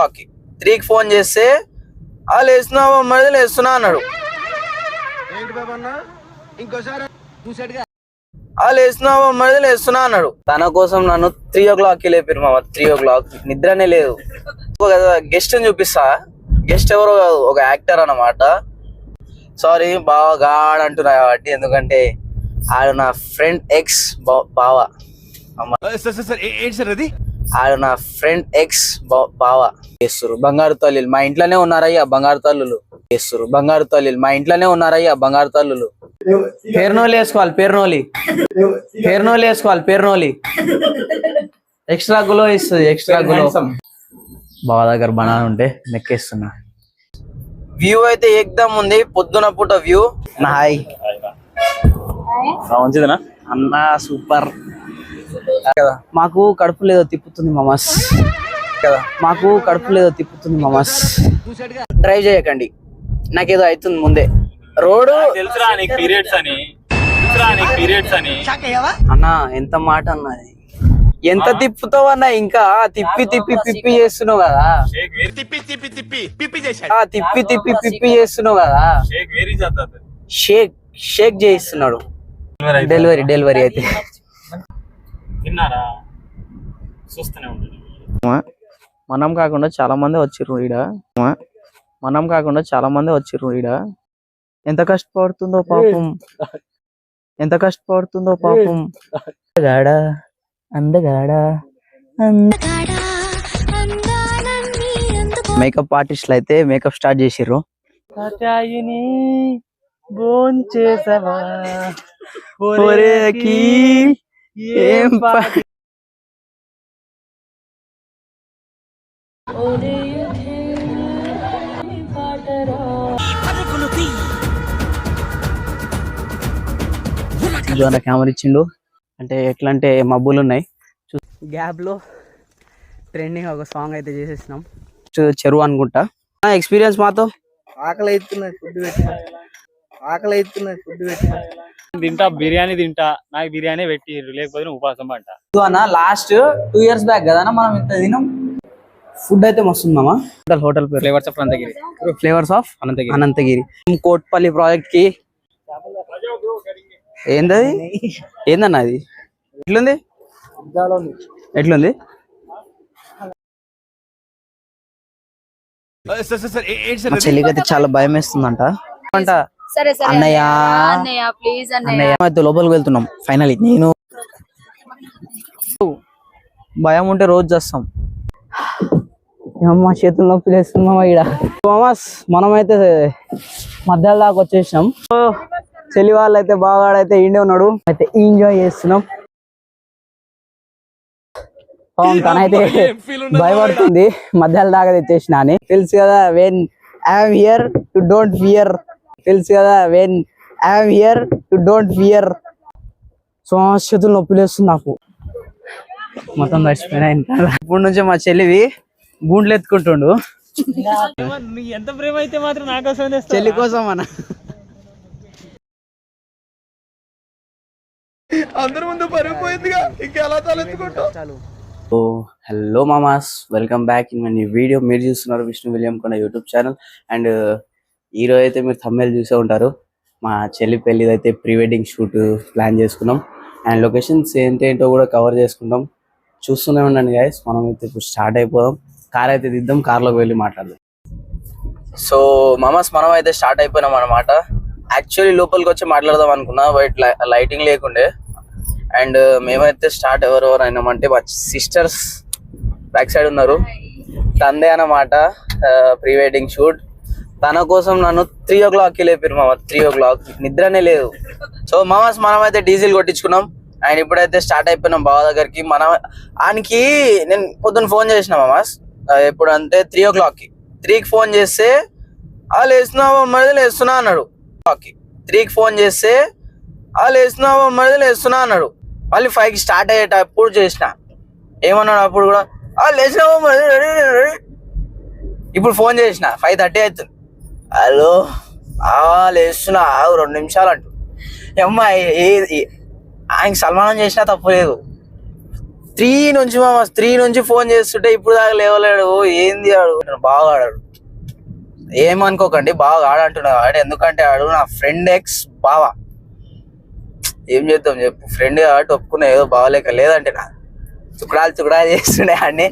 3కి ఫోన్ చేస్తే లేస్తున్నావా మరి లేస్తున్నా అన్నాడు. లేస్తున్నావా మరి లేస్తున్నా అన్నాడు. తన కోసం నన్ను 3 o'clockకి లేపారు మామ. 3 o'clock నిద్రనే లేదు. గెస్ట్ అని చూపిస్తా. గెస్ట్ ఎవరో కాదు, ఒక యాక్టర్ అన్నమాట. సారీ బావ గాడ్ అంటున్నా కాబట్టి, ఎందుకంటే ఆడు నా ఫ్రెండ్ ఎక్స్ బావ. ఆడు నా ఫ్రెండ్ ఎక్స్ బావ చేస్తారు. బంగారు తల్లులు మా ఇంట్లోనే ఉన్నారయ్యా. బంగారు తల్లులు చేస్తారు. బంగారు తల్లులు మా ఇంట్లోనే ఉన్నారయ్యా. బంగారు తల్లులు. పేరునోలి వేసుకోవాలి. పేరునోలి వేసుకోవాలి. పేరునోలి ఎక్స్ట్రా గులో ఇస్తుంది. ఎక్స్ట్రా గులో బావ దగ్గర బనానా ఉంటే నెక్కేస్తున్నా. వ్యూ అయితే ఏకదమ్ ఉంది. పొద్దున పూట వ్యూ. హాయ్ మంచిదేనా అన్నా, సూపర్ కదా. మాకు కడుపు లేదో తిప్పుతుంది మామస్ కదా. మాకు కడుపు లేదో తిప్పుతుంది మామస్. డ్రైవ్ చేయకండి, నాకేదో అవుతుంది ముందే. రోడ్డు అన్నా ఎంత మాట అన్నది. ఎంత తిప్పుతావు అన్నా, ఇంకా తిప్పి తిప్పి పిప్పి చేస్తున్నావు కదా. తిప్పి తిప్పి పిప్పి చేస్తున్నావు కదా. షేక్ చేయిస్తున్నాడు. డెలివరీ అయితే మనం కాకుండా చాలా మంది వచ్చిర్రు ఈడ. ఎంత కష్టపడుతుందో పాపం. మేకప్ ఆర్టిస్టులు అయితే మేకప్ స్టార్ట్ చేసిర్రు. ఏం జోన కెమెరా ఇచ్చిండు. అంటే ఎట్లా అంటే మబ్బులు ఉన్నాయి. గ్యాప్ లో ట్రెండింగ్ ఒక సాంగ్ అయితే చేసేసినాం. చెరువు అనుకుంటా. ఎక్స్పీరియన్స్ మాతో. ఆకలి అవుతున్నాయి ఫుడ్ పెట్టిన. తింటా బిర్యానీ తింటా. నాకు బిర్యానీ పెట్టి లేకపోతే ఉపాసం అంట. లాస్ట్ 2 years బ్యాక్ కదా మనం ఇంత తినం. ఫుడ్ అయితే మస్తుందమ్మా. హోటల్ పేరు flavours of Ananthagiri. Kotpally project కి ఏందన్నా అది ఎట్లుంది చెల్లికైతే చాలా భయం వేస్తుందంట. అన్నయ్య లోపలికి వెళ్తున్నాం ఫైనలీ. నేను భయం ఉంటే రోజు చేస్తాం. మా చేతులు నొప్పి లేస్తున్నామా ఈడ. మనమైతే మధ్యాహ్నం దాకా వచ్చేసినాం. చెల్లి వాళ్ళు అయితే బాగాడైతే ఈడే ఉన్నాడు. అయితే ఎంజాయ్ చేస్తున్నాం. తనైతే భయపడుతుంది మధ్యాహ్నం దాకా తెచ్చేసిన అని. తెలుసు కదా, when I'm here to don't fear. So చేతులు నొప్పి లేస్తుంది నాకు. మొత్తం మర్చిపోయినా. ఇప్పుడు నుంచే మా చెల్లివి గుండ్లు ఎత్తుకుంటుండు. ఎంత ప్రేమ అయితే మాత్రం నా కోసం చెల్లి కోసం అన్న. అందరి ముందు పరిపోయిందిగా, ఇంకెలా తలెత్తుకుంటావు. హలో మామాస్, welcome back in my new video. మీరు చూస్తున్నారు Vishnu William Konda YouTube channel. And ఈరోజు అయితే మీరు థంబ్నెయిల్ చూసే ఉంటారు. మా చెల్లి పెళ్ళిది అయితే ప్రీ వెడ్డింగ్ షూట్ ప్లాన్ చేసుకున్నాం. అండ్ లొకేషన్స్ ఏంటేంటో కూడా కవర్ చేసుకుంటాం. చూస్తూనే ఉండండి గైస్. మనం అయితే ఇప్పుడు స్టార్ట్ అయిపోదాం. కార్ అయితే దిద్దాం, కార్లోకి వెళ్ళి మాట్లాడదాం. సో మామాస్, మనం అయితే స్టార్ట్ అయిపోయినాం అనమాట. యాక్చువల్లీ లోపలికి వచ్చి మాట్లాడదాం అనుకున్నా, బట్ లైటింగ్ లేకుండే. అండ్ మేమైతే స్టార్ట్ ఎవరెవరు అయినామంటే మా సిస్టర్స్ బ్యాక్ సైడ్ ఉన్నారు. తందే అన్నమాట ప్రీ వెడ్డింగ్ షూట్. తన కోసం నన్ను 3 o'clockకి లేపారు మామ. 3 o'clock నిద్రనే లేదు. సో మామాస్, మనమైతే డీజిల్ కొట్టించుకున్నాం. అండ్ ఇప్పుడైతే స్టార్ట్ అయిపోయినాం బావ దగ్గరికి. ఆయనకి నేను పొద్దున్న ఫోన్ చేసిన మామాస్. ఎప్పుడు అంటే 3 o'clockకి. 3కి ఫోన్ చేస్తే లేస్తున్నావా మరి లేస్తున్నా అన్నాడు. 3కి ఫోన్ చేస్తే లేస్తున్నావా మరి లేస్తున్నా అన్నాడు. మళ్ళీ 5కి స్టార్ట్ అయ్యేటప్పుడు చేసిన. ఏమన్నాడు అప్పుడు కూడా, లేచినావా మరి రెడీ. ఇప్పుడు ఫోన్ చేసిన 5:30 అవుతుంది. హలో లేస్తున్నా 2 నిమిషాలు అంటూ. అమ్మాయి ఆయనకి సన్మానం చేసినా తప్పు లేదు. 3 నుంచి మామ 3 నుంచి ఫోన్ చేస్తుంటే ఇప్పుడు దాకా లేవలేడు. ఏంది ఆడు బాగా ఆడాడు, ఏమనుకోకండి, బాగా ఆడంటున్నాడు ఆడు. ఎందుకంటే ఆడు నా ఫ్రెండ్ ఎక్స్ బావా. ఏం చేద్దాం చెప్పు, ఫ్రెండ్ కాబట్టి ఒప్పుకున్నా, ఏదో బాగలేక లేదంటే నా చుకడాలు చేస్తుండే అన్ని.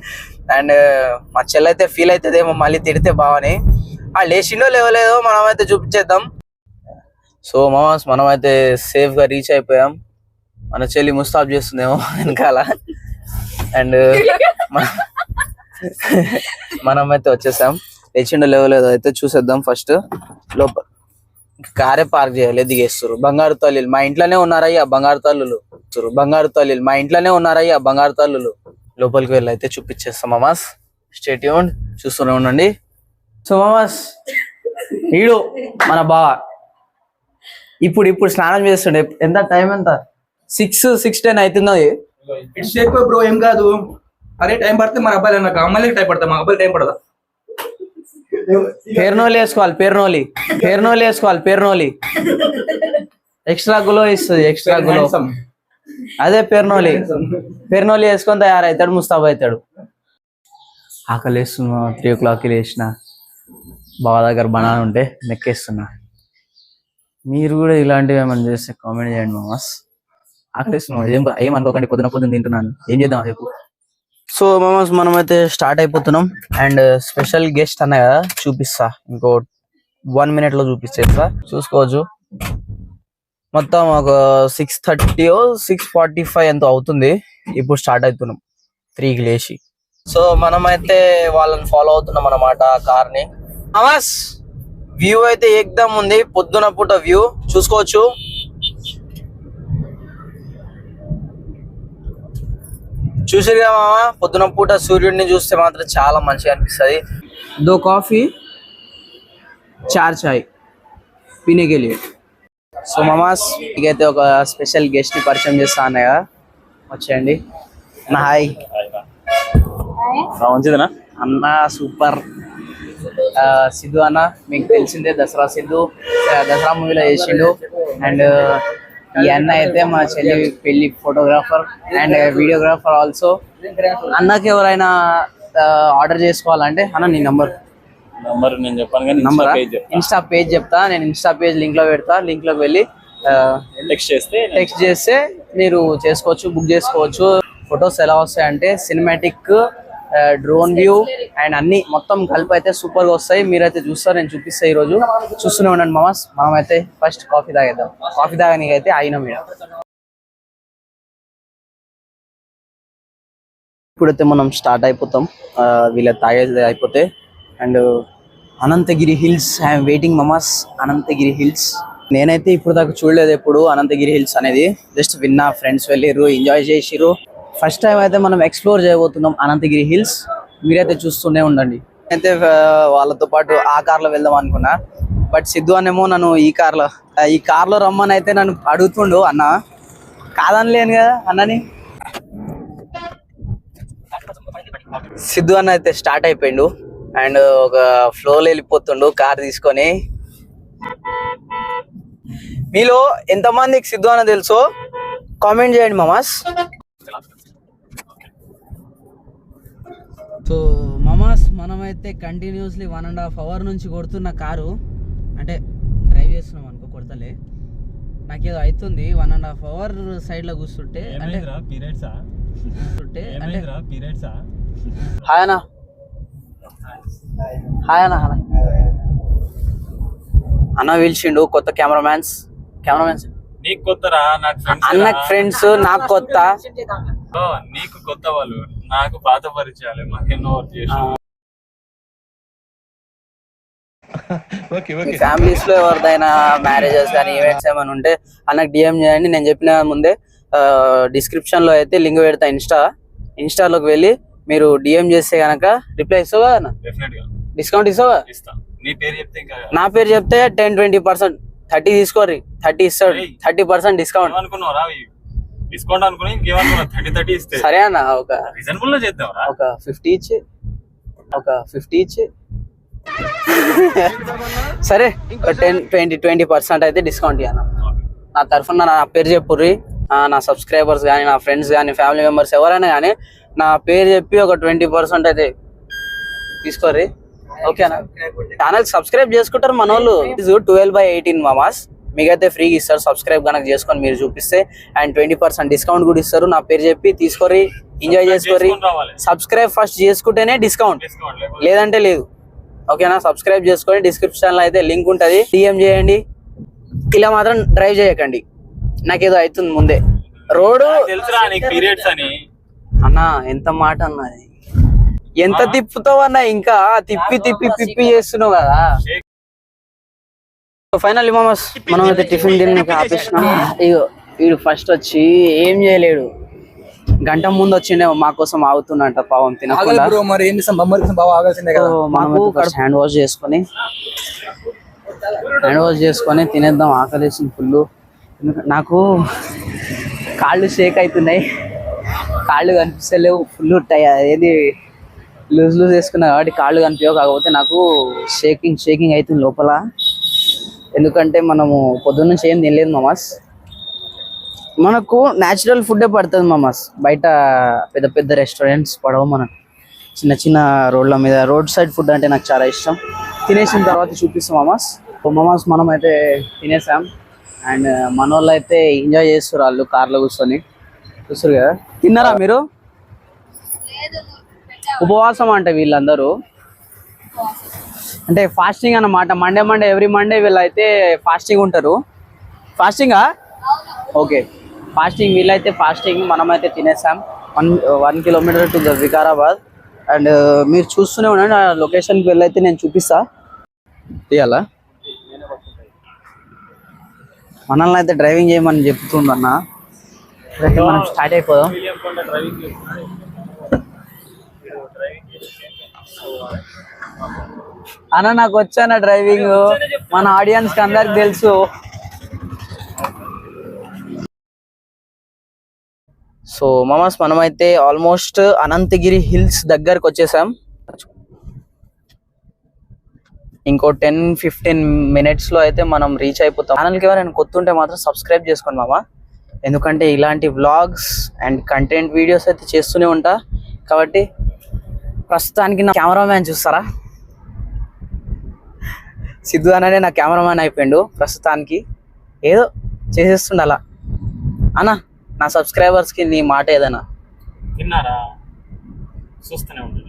అండ్ మా చెల్లైతే ఫీల్ అవుతుందేమో మళ్ళీ తిడితే బావని. లేచిండో లేవలేదో మనమైతే చూపించేద్దాం. సో మామాస్ మనమైతే సేఫ్ గా రీచ్ అయిపోయాం. మన చెల్లి ముస్తాబ్ చేస్తుందేమో వెనకాల. అండ్ మనమైతే వచ్చేసాం. లేచిండో లేవలేదో అయితే చూసేద్దాం. ఫస్ట్ లోపల కారే పార్క్ చేయాలి, దిగేస్తారు. బంగారు తల్లులు మా ఇంట్లోనే ఉన్నారయ్యా, బంగారు తల్లులు మా ఇంట్లోనే ఉన్నారయ్యా, బంగారు తల్లులు. లోపలికి వెళ్ళి అయితే చూపించేస్తాం మామాస్. స్టే ట్యూన్డ్, చూస్తూనే ఉండండి. సో మామాస్ ఈడు మన బావ ఇప్పుడు స్నానం చేస్తుండే. ఎంత టైం ఎంత 6:10 అవుతున్నది. ఇట్స్ ఎక్కువ బ్రో, ఏం కాదు. అదే టైం పడితే మన అబ్బాయిలు నాకు అమ్మాయిలకి టైం పడతా, మా అబ్బాయిలు టైం పడదా? పేరునోలి వేసుకోవాలి, పేరునోలి ఎక్స్ట్రా గులో ఇస్తుంది, ఎక్స్ట్రా గులో. అదే పేరునోలి వేసుకొని తయారవుతాడు, ముస్తాబ్ అవుతాడు. ఆకలి వేస్తున్నా, 3 o'clock లేచిన. బావ దగ్గర బనానా ఉంటే నెక్కేస్తున్నా. మీరు కూడా ఇలాంటివి ఏమైనా చేస్తే కామెంట్ చేయండి మామాస్. ఆకలిస్తున్నాం, ఏమనుకోకండి, పొద్దున తింటున్నాను, ఏం చేద్దాం చెప్పు. సో మామాస్ మనమైతే స్టార్ట్ అయిపోతున్నాం. అండ్ స్పెషల్ గెస్ట్ అన్నా కదా, చూపిస్తా. ఇంకో 1 minute లో చూపిస్తా, చూసుకోవచ్చు. మొత్తం ఒక 6:30 6:45 ఎంతో అవుతుంది. ఇప్పుడు స్టార్ట్ అవుతున్నాం 3కి లేచి. సో మనమైతే వాళ్ళని ఫాలో అవుతున్నాం అన్నమాట, కార్ ని. మామాస్ వ్యూ అయితే ఏకదమ్ ఉంది, పొద్దున పూట వ్యూ చూసుకోవచ్చు. చూసిరుగా మామ, పొద్దున పూట సూర్యుడిని చూస్తే మాత్రం చాలా మంచిగా అనిపిస్తుంది. 2 కాఫీ 4 చాయ్ పీనే కే లియే. సో మామాస్ ఇకైతే ఒక స్పెషల్ గెస్ట్ ని పరిచయం చేస్తా అన్నయ్య, వచ్చేయండి అన్న. హాయ్ మంచిదేనా అన్న, సూపర్. సిద్ధు అన్న మీకు తెలిసిందే, దసరా మూవీలో చేసిండు. అండ్ ఈ అన్న అయితే మా చెల్లి పెళ్లి ఫోటోగ్రాఫర్ అండ్ వీడియోగ్రాఫర్ ఆల్సో. అన్నకి ఎవరైనా ఆర్డర్ చేసుకోవాలంటే అన్న నీ నంబర్ నేను చెప్పాను కానీ ఇన్స్టా పేజ్ చెప్తా. నేను ఇన్స్టా పేజ్ లింక్ లో పెడతా, లింక్ లోకి వెళ్ళి టెక్స్ట్ చేస్తే మీరు చేసుకోవచ్చు, బుక్ చేసుకోవచ్చు. ఫొటోస్ ఎలా వస్తాయంటే సినిమాటిక్, డ్రోన్ వ్యూ అండ్ అన్ని మొత్తం కలిపి అయితే సూపర్ గా వస్తాయి. మీరైతే చూస్తారు, నేను చూపిస్తా. ఈ రోజు చూస్తూనే ఉండండి మామాస్. మనమైతే ఫస్ట్ కాఫీ తాగేద్దాం. కాఫీ తాగనీకైతే అయినా మీద ఇప్పుడైతే మనం స్టార్ట్ అయిపోతాం. వీళ్ళ తాగేది అయిపోతే. And Ananthagiri hills I'm waiting మామాస్. అనంతగిరి హిల్స్ నేనైతే ఇప్పుడు దాకా చూడలేదు ఎప్పుడు అనంతగిరి హిల్స్ అనేది. జస్ట్ విన్నా, ఫ్రెండ్స్ వెళ్ళిర్రు, ఎంజాయ్ చేసిర్రు. ఫస్ట్ టైం అయితే మనం ఎక్స్ప్లోర్ చేయబోతున్నాం అనంతగిరి హిల్స్. మీరైతే చూస్తూనే ఉండండి. అయితే వాళ్ళతో పాటు ఆ కార్లో వెళ్దాం అనుకున్నా, బట్ సిద్ధు అనేమో నన్ను ఈ కార్లో రమ్మని అయితే నన్ను అడుగుతుండు. అన్న కాదనలేను కదా అన్నని. సిద్ధు అన్న అయితే స్టార్ట్ అయిపోయిండు అండ్ ఒక ఫ్లోలో వెళ్ళిపోతుండు కార్ తీసుకొని. మీలో ఎంతమందికి సిద్ధు అన్న తెలుసో కామెంట్ చేయండి మామాస్. సో మామాస్ మనమైతే కంటిన్యూస్లీ 1.5 hour నుంచి కొడుతున్న కారు, అంటే డ్రైవ్ చేస్తున్నాం అనుకో, కొడతలే. నాకేదో అవుతుంది 1.5 hour సైడ్ లో కూర్చుంటే. అంటే హాయ్ అన్న, హాయ్ అన్న. అన్న పిలిచిండు కొత్త కెమెరామ్యాన్స్. నీకు కొత్తరా, అన్నకు ఫ్రెండ్స్, నాకు కొత్త. నీకు కొత్త వాళ్ళు, నాకు పాత పరిచయాలే. మాకెన్నో వర్క్ చేసాం. ఫ్యామిలీస్ లో ఎవరిదైనా మ్యారేజెస్ కానీ ఈవెంట్స్ ఏమైనా ఉంటే అన్నకు డిఎం చేయండి. నేను చెప్పిన ముందే డిస్క్రిప్షన్ లో అయితే లింక్ పెడతా. ఇన్స్టాలోకి వెళ్ళి మీరు డిఎం చేస్తే గనక రిప్లై ఇస్తావు కదా, డిస్కౌంట్ ఇస్తావా? నా పేరు చెప్తే 10-20%, 30 తీసుకోరి, 30 ఇస్తాడు. 30% డిస్కౌంట్ డిస్కౌంట్ అనుకుని ఇంకేమనుకున్నా 30 ఇస్తే సరే అన్న. ఒక రీజనబుల్ లో చేద్దాం. ఒక 50 ఇచ్చి సరే 10-20% అయితే డిస్కౌంట్ ఇవ్వను. నా తరఫున నా పేరు చెప్పుర్రి. నా సబ్స్క్రైబర్స్ కానీ, నా ఫ్రెండ్స్ కానీ, ఫ్యామిలీ మెంబర్స్ ఎవరైనా కానీ నా పేరు చెప్పి ఒక 20% అయితే తీసుకోర్రి. ఓకేనా? ఛానల్ సబ్స్క్రైబ్ చేసుకుంటారు మన వాళ్ళు. 12/18 మామాస్, మీకైతే ఫ్రీగా ఇస్తారు సబ్స్క్రైబ్ కనుక చేసుకొని మీరు చూపిస్తే. అండ్ 20% డిస్కౌంట్ కూడా ఇస్తారు. నా పేరు చెప్పి తీసుకోరి, ఎంజాయ్ చేసుకోరి. సబ్స్క్రైబ్ ఫస్ట్ చేసుకుంటేనే డిస్కౌంట్, లేదంటే లేదు. ఓకేనా? సబ్స్క్రైబ్ చేసుకొని డిస్క్రిప్షన్ లో అయితే లింక్ ఉంటుంది, డిఎం చేయండి. ఇలా మాత్రం డ్రైవ్ చేయకండి, నాకేదో అవుతుంది ముందే రోడ్ తెలుసురా నీకు పీరియడ్స్ అని. అన్నా ఎంత మాట అన్నది, ఎంత తిప్పుతావు అన్న, ఇంకా తిప్పి తిప్పి పిప్పి చేస్తున్నావు కదా. ఫైనల్ మామస్ మనం అయితే టిఫిన్ తిని ఆపేసినాం. ఇగో వీడు ఫస్ట్ వచ్చి ఏం చేయలేడు, గంట ముందు వచ్చిండే మా కోసం ఆగుతున్నట్ట పావం తినకుండా. మరి ఏం చేస్తాం, బొమ్మల కోసం బాగా ఆగాల్సిందే కదా. మాకు హ్యాండ్ వాష్ చేసుకొని తినేద్దాం, ఆకలేసిన ఫుల్. నాకు కాళ్ళు షేక్ అవుతున్నాయి, కాళ్ళు కనిపిస్తలేవు, ఫుల్ ఏది లూజ్ వేసుకున్నా కాబట్టి కాళ్ళు కనిపించవు. కాకపోతే నాకు షేకింగ్ అవుతుంది లోపల, ఎందుకంటే మనము పొద్దున్న నుంచి ఏం తినలేదు మామాస్. మనకు న్యాచురల్ ఫుడ్డే పడుతుంది మామాస్, బయట పెద్ద పెద్ద రెస్టారెంట్స్ పడవు మనకు. చిన్న చిన్న రోడ్ల మీద రోడ్ సైడ్ ఫుడ్ అంటే నాకు చాలా ఇష్టం. తినేసిన తర్వాత చూపిస్తాం మామాస్. మనం అయితే తినేసాం. అండ్ మన వాళ్ళు అయితే ఎంజాయ్ చేస్తారు, వాళ్ళు కార్లో కూర్చొని చూస్తారు కదా. తిన్నారా మీరు? ఉపవాసం అంటే వీళ్ళందరూ అంటే ఫాస్టింగ్ అన్నమాట. మండే ఎవ్రీ మండే వీళ్ళైతే ఫాస్టింగ్ ఉంటారు. ఫాస్టింగా? ఓకే, ఫాస్టింగ్ వీళ్ళైతే ఫాస్టింగ్. మనమైతే తినేసాం. 1 కిలోమీటర్ టు వికారాబాద్. అండ్ మీరు చూస్తూనే ఉండండి, ఆ లొకేషన్కి వెళ్ళైతే నేను చూపిస్తా. తీయాలా? మనల్ని అయితే డ్రైవింగ్ చేయమని చెప్తుందన్న. అయితే మనం స్టార్ట్ అయిపోదాం. అన్న నాకు వచ్చాన డ్రైవింగ్, మన ఆడియన్స్ కి అందరికి తెలుసు. సో మామాస్ మనమైతే ఆల్మోస్ట్ అనంతగిరి హిల్స్ దగ్గరకు వచ్చేసాం. ఇంకో 10-15 minutes లో అయితే మనం రీచ్ అయిపోతాం. ఛానల్కి ఎవరైనా కొత్త ఉంటే మాత్రం సబ్స్క్రైబ్ చేసుకోండి మామ, ఎందుకంటే ఇలాంటి వ్లాగ్స్ అండ్ కంటెంట్ వీడియోస్ అయితే చేస్తూనే ఉంటా. కాబట్టి ప్రస్తుతానికి నా కెమెరామ్యాన్ చూస్తారా, సిద్ధు అనే నా కెమెరామ్యాన్ అయిపోయిండు ప్రస్తుతానికి. ఏదో చేసేస్తుండ అలా. అన్న నా సబ్స్క్రైబర్స్కి నీ మాట ఏదైనా? తిన్నారా? చూస్తూనే ఉంటుంది.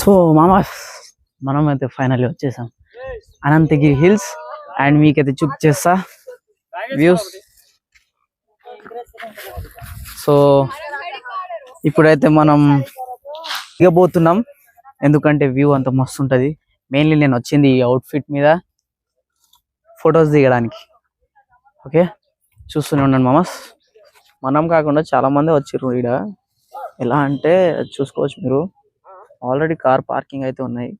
సో మామ మనం అయితే ఫైనల్లీ వచ్చేసాం అనంతగిరి హిల్స్. అండ్ మీకైతే చూపించేస్తా వ్యూస్. సో ఇప్పుడైతే మనం దిగబోతున్నాం, ఎందుకంటే వ్యూ అంత మస్తు ఉంటుంది. మెయిన్లీ నేను వచ్చింది ఈ అవుట్ఫిట్ మీద ఫొటోస్ దిగడానికి. ఓకే, చూస్తూనే ఉన్నాను మామస్. మనం కాకుండా చాలా మంది వచ్చిర్రు ఈడ. ఎలా అంటే చూసుకోవచ్చు మీరు, ఆల్రెడీ కార్ పార్కింగ్ అయితే ఉన్నాయి.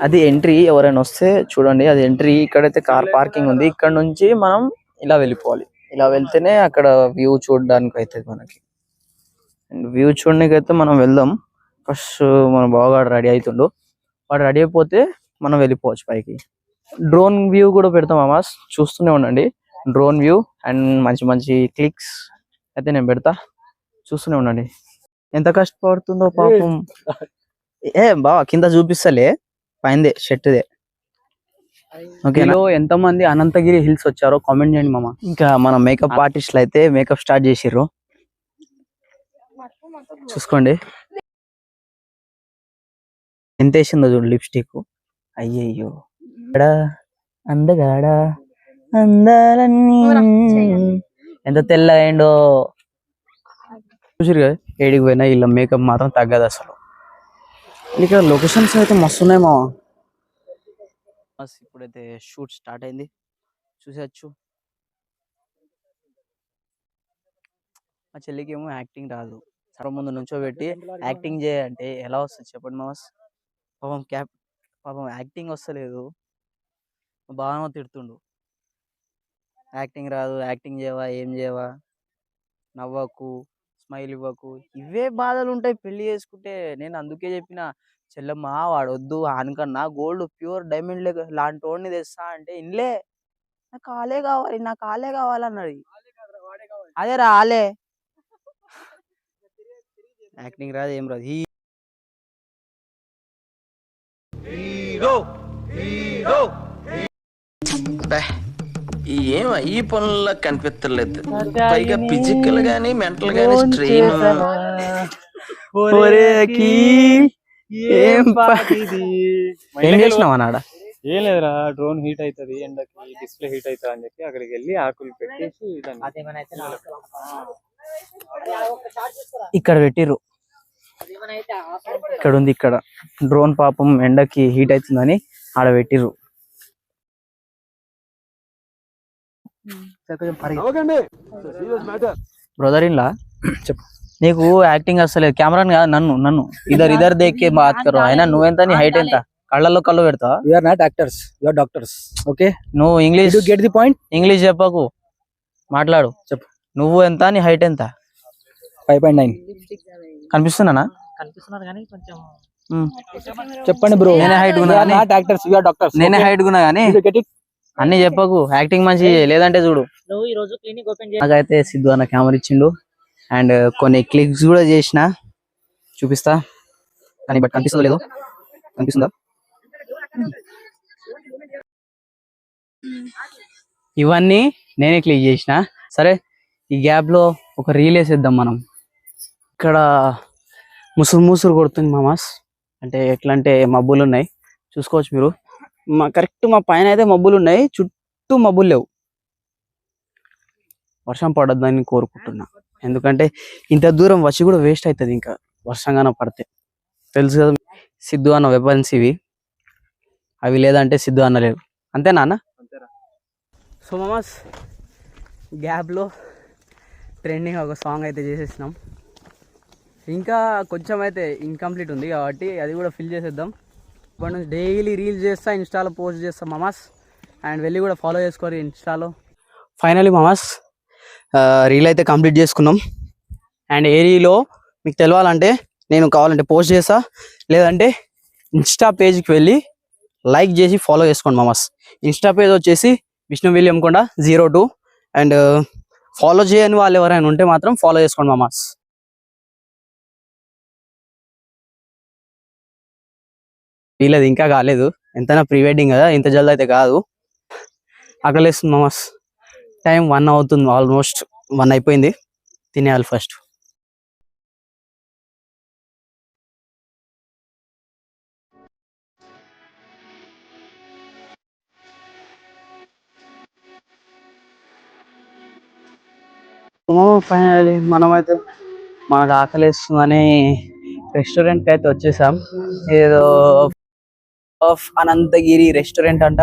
అది ఎంట్రీ, ఎవరైనా వస్తే చూడండి అది ఎంట్రీ. ఇక్కడైతే కార్ పార్కింగ్ ఉంది, ఇక్కడ నుంచి మనం ఇలా వెళ్ళిపోవాలి. ఇలా వెళ్తేనే అక్కడ వ్యూ చూడడానికి అవుతుంది మనకి. అండ్ వ్యూ చూడడానికి అయితే మనం వెళ్దాం. ఫస్ట్ మన బావగాడు రెడీ అవుతుండు, వాడు రెడీ అయిపోతే మనం వెళ్ళిపోవచ్చు పైకి. డ్రోన్ వ్యూ కూడా పెడతాం అమాస్, చూస్తూనే ఉండండి. డ్రోన్ వ్యూ అండ్ మంచి మంచి క్లిక్స్ అయితే నేను పెడతా, చూస్తూనే ఉండండి. ఎంత కష్టపడుతుందో పాపం. బావా కింద చూపిస్తలే, పైందే షర్ట్దే. ఓకేలో ఎంతమంది అనంతగిరి హిల్స్ వచ్చారో కామెంట్ చేయండి మామ. ఇంకా మన మేకప్ ఆర్టిస్టులు అయితే మేకప్ స్టార్ట్ చేసిర్రు, చూసుకోండి ఎంత వేసిందో చూడు లిప్స్టిక్. అయ్యయ్యో అందగాడా అందాలన్నీ ఎంత తెల్లగా అయిండో చూసిరు కదా. ఏడికి పోయినా ఇలా మేకప్ మాత్రం తగ్గదు అసలు. ఇక్కడ లొకేషన్స్ అయితే మస్తు ఉన్నాయి మా. ఇప్పుడైతే షూట్ స్టార్ట్ అయింది, చూసేయచ్చు. మా చెల్లికి ఏమో యాక్టింగ్ రాదు, సర్వ ముందు నుంచో పెట్టి యాక్టింగ్ చేయంటే ఎలా వస్తుంది చెప్పండి మాస్. పాపం పాపం యాక్టింగ్ వస్తలేదు, బాగా తిడుతుండు. యాక్టింగ్ రాదు, యాక్టింగ్ చేయవా, ఏం చేయవా, నవ్వకు, స్మైల్ ఇవ్వకు, ఇవే బాధలు ఉంటాయి పెళ్లి చేసుకుంటే. నేను అందుకే చెప్పిన చెల్లమ్మ వాడు వద్దు, ఆనకన్నా గోల్డ్ ప్యూర్ డైమండ్ లాంటి వాడిని తెస్తా అంటే ఇన్లే, నాకు కాలే కావాలి, నాకు కాలే కావాలన్నది. అదే రాలే, యాక్టింగ్ రాదు, ఏం రాదు. ఏం ఈ పనుల్లో కనిపించలేదు. పైగా ఫిజికల్ గానీ మెంటల్ గానీ స్ట్రెయిన్. ఏం చేసినావు అన్నాడ? ఏం లేదురా, డ్రోన్ హీట్ అవుతుంది, ఎండకి డిస్ప్లే హీట్ అవుతుంది అని చెప్పి అక్కడికి వెళ్ళి ఆకులు పెట్టేసి ఇక్కడ పెట్టిర్రు, ఇక్కడ ఉంది, ఇక్కడ డ్రోన్ పాపం ఎండకి హీట్ అవుతుందని ఆడ పెట్టిర్రు. బ్రదర్ ఇన్ లా చెప్పు, నీకు యాక్టింగ్ అసలేదు, కెమెరా కాదు, నన్ను నన్ను ఇద్దరు ఇద్దరు దేకే బాత్ కరు. అయినా నువ్వెంత, నీ హైట్ ఎంత? కళ్ళల్లో కళ్ళు పెడతావా? You are not actors, you are doctors. Okay, నువ్వు English get the point. English చెప్పకు, మాట్లాడు. చెప్పు, నువ్వు ఎంత, నీ హైట్ ఎంత? 5.9. కనిపిస్తున్నానా? చెప్పండి బ్రో. నేనే హైట్ గున్నా కానీ, not actors, you are doctors. నేనే హైట్ గున్నా కానీ అన్ని చెప్పకు, యాక్టింగ్ మంచి లేదంటే చూడు. నాకైతే సిద్ధు అన్న కెమెరా ఇచ్చిండు అండ్ కొన్ని క్లిక్స్ కూడా చేసిన, చూపిస్తా కానీ బట్ కనిపిస్తుందో లేదో, కనిపిస్తుందా? ఇవన్నీ నేనే క్లిక్ చేసిన. సరే, ఈ గ్యాప్ లో ఒక రీల్ వేసేద్దాం మనం. ఇక్కడ ముసురు ముసురు కొడుతుంది మామాస్, అంటే ఎట్లా అంటే మబ్బులు ఉన్నాయి, చూసుకోవచ్చు మీరు. కరెక్ట్ మా పైన అయితే మబ్బులు ఉన్నాయి, చుట్టూ మబ్బులు లేవు. వర్షం పడొద్దని కోరుకుంటున్నా, ఎందుకంటే ఇంత దూరం వచ్చి కూడా వేస్ట్ అవుతుంది ఇంకా వర్షంగానే పడితే. తెలుసు కదా సిద్ధు అన్న వెపన్స్ ఇవి, అవి లేదంటే సిద్ధు అన్న లేవు. అంతేనా అన్న? సో మామాస్, గ్యాప్లో ట్రెండింగ్ ఒక సాంగ్ అయితే చేసేసినాం. ఇంకా కొంచెం అయితే ఇన్కంప్లీట్ ఉంది కాబట్టి అది కూడా ఫిల్ చేసేద్దాం. ఇప్పటి నుంచి డైలీ రీల్స్ చేస్తా, ఇన్స్టాలో పోస్ట్ చేస్తాం మామాస్, అండ్ వెళ్ళి కూడా ఫాలో చేసుకోరు ఇన్స్టాలో. ఫైనలీ మామాస్ రీల్ అయితే కంప్లీట్ చేసుకున్నాం. అండ్ ఏ రీలో మీకు తెలవాలంటే నేను కావాలంటే పోస్ట్ చేస్తా, లేదంటే ఇన్స్టా పేజ్కి వెళ్ళి లైక్ చేసి ఫాలో చేసుకోండి మామాస్. ఇన్స్టా పేజ్ వచ్చేసి విష్ణు విలియం కొండ 02. అండ్ ఫాలో చేయని వాళ్ళు ఎవరైనా ఉంటే మాత్రం ఫాలో చేసుకోండి మామాస్. వీళ్ళది ఇంకా కాలేదు, ఎంతైనా ప్రీ వెడ్డింగ్ కదా, ఇంత జల్ది అయితే కాదు. ఆకలేస్తుంది మామాస్, టైం 1 అవుతుంది, ఆల్మోస్ట్ 1 అయిపోయింది. తినేయాలి ఫస్ట్. ఫైనల్లీ మనమైతే మనకు ఆకలిస్తుందని రెస్టారెంట్కి అయితే వచ్చేసాం. ఏదో అనంతగిరి రెస్టారెంట్ అంట,